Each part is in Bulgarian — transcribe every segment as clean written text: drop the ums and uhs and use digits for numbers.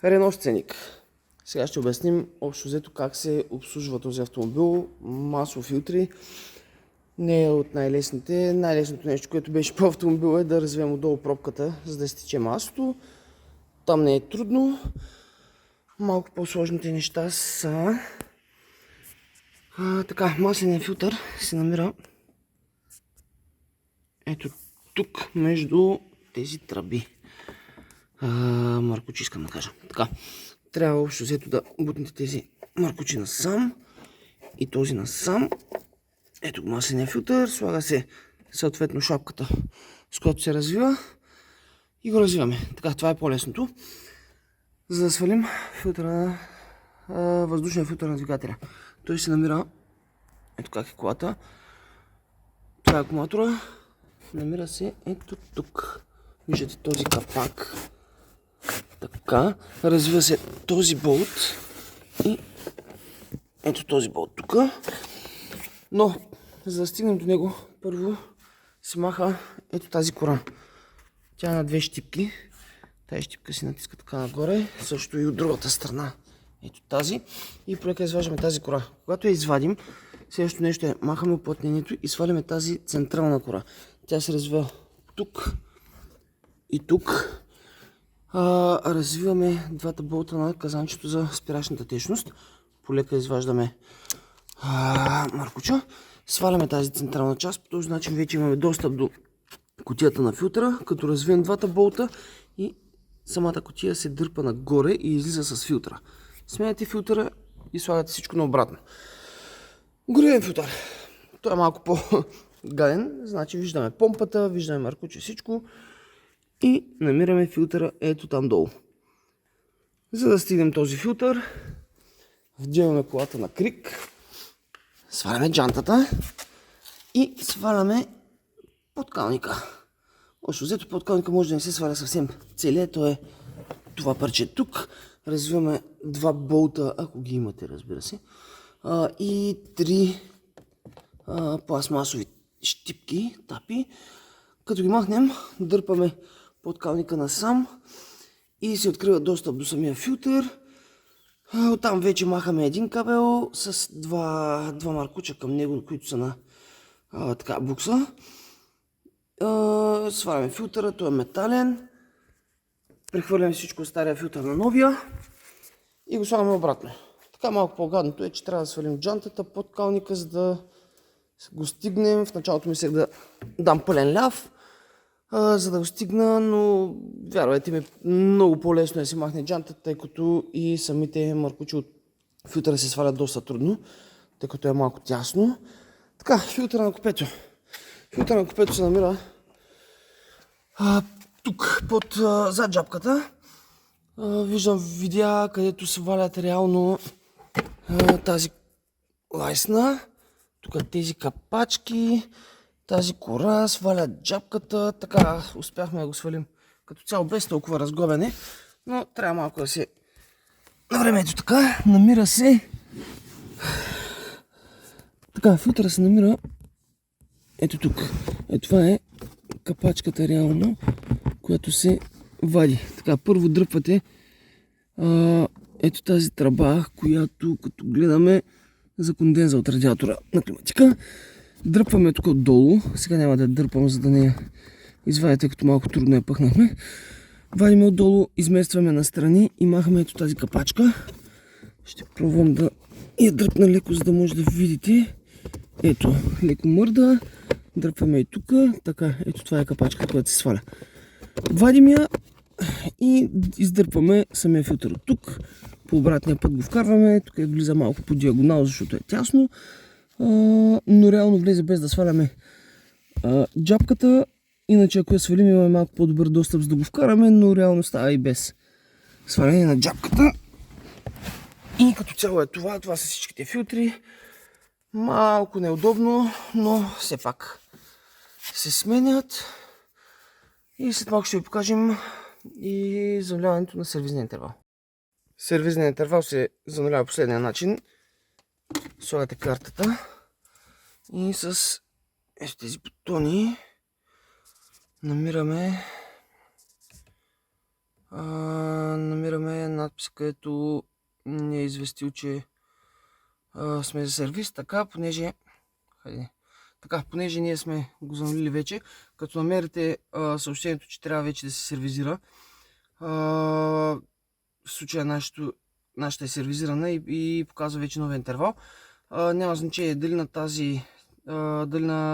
Рено сценик. Сега ще обясним общо взето как се обслужва този автомобил. Масово филтри не е от най-лесните. Най-лесното нещо, което беше по автомобила, е да развием отдолу пробката, за да изтече маслото. Там не е трудно. Малко по-сложните неща са... така, масленият филтър се намира ето тук, между тези тръби. Маркучи искам да кажа. Така, трябва общо взето да бутнете тези маркучи насам и този насам. Ето го масления филтър, слага се съответно шапката, с която се развива и го развиваме. Така, това е по-лесното. За да свалим филтъра на въздушния филтър на двигателя. Той се намира, ето как е колата. Това е акумулатора. Намира се ето тук. Виждате този капак. Така, развива се този болт и ето този болт тук. Но, за да стигнем до него, първо се маха ето тази кора. Тя е на две щипки. Тази щипка се натиска така нагоре, също и от другата страна. Ето тази. И полека изваждаме тази кора. Когато я извадим, следващото нещо е махаме уплътнението и сваляме тази централна кора. Тя се развива тук и тук. Развиваме двата болта на казанчето за спирачната течност. Полека изваждаме маркуча. Сваляме тази централна част. По този начин вече имаме достъп до кутията на филтъра, като развием двата болта и самата кутия се дърпа нагоре и излиза с филтъра. Сменяте филтъра и слагате всичко наобратно. Горивен филтър. Той е малко по-гаден, значи виждаме помпата, виждаме маркуче, всичко и намираме филтъра ето там долу. За да стигнем този филтър, вдигаме колата на крик, сваляме джантата и сваляме подкалника. Общо взето подкалника може да не се сваля съвсем целият, то е това парче тук. Развиваме два болта, ако ги имате, разбира се, и три пластмасови щипки, тапи. Като ги махнем, дърпаме подкалника насам и се открива достъп до самия филтър. Оттам вече махаме един кабел с два маркуча към него, които са на така букса. Сваляме филтъра, той е метален. Прехвърляме всичко от стария филтър на новия и го слагаме обратно. Така малко по-гадното е, че трябва да свалим джантата, подкалника, за да го стигнем. В началото мислех да дам пълен ляв, за да го стигна, но вярвайте ми, много по-лесно е да се махне джантата, тъй като и самите маркучи от филтъра се свалят доста трудно, тъй като е малко тясно. Така, филтъра на купето. Филтъра на купето се намира тук, под зад джапката. Виждам видеа, където свалят реално тази лайсна. Тук тези капачки, тази кора, свалят джапката. Така успяхме да го свалим като цяло без толкова разгобене. Но трябва малко да се навреме. Ето така, намира се. Така, филтъра се намира ето тук. Ето това е капачката реално, която се вади. Така, първо дръпвате ето тази тръба, която като гледаме за конденза от радиатора на климатика. Дръпваме тук отдолу. Сега няма да я дърпам, за да не я извадите, като малко трудно я пъхнахме. Вадиме отдолу, изместваме настрани и махаме ето тази капачка. Ще пробвам да я дръпна леко, за да може да видите. Ето, леко мърда. Дръпваме и тук. Така, ето това е капачката, която се сваля. Вадим я и издърпваме самия филтър от тук. По обратния път го вкарваме. Тук влиза малко по диагонал, защото е тясно. Но реално влезе без да сваляме джапката. Иначе ако я свалим, имаме малко по-добър достъп, за да го вкараме, но реално става и без сваляне на джапката. И като цяло е това. Това са всичките филтри. Малко неудобно, но все пак се сменят. И след малко ще ви покажем и зануляването на сервизния интервал. Сервизният интервал се занулява последния начин. Слагате картата и с тези бутони намираме над надпис, където ни е известил, че сме за сервис. Така, понеже ние сме го занулили вече, като намерите съобщението, че трябва вече да се сервизира, в случая нашата е сервизирана и показва вече новия интервал. Няма значение дали на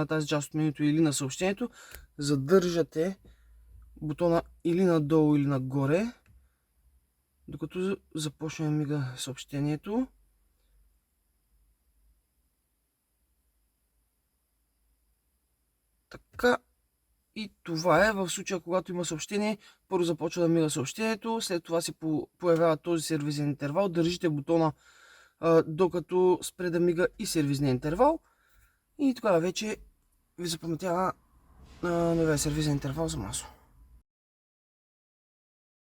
тази част от менюто или на съобщението, задържате бутона или надолу или нагоре, докато започне да мига съобщението. Така, и това е в случая, когато има съобщение. Първо започва да мига съобщението, след това се появява този сервизен интервал. Държите бутона докато спре да мига и сервизния интервал. И тогава вече ви запаметява новия сервизен интервал за масово.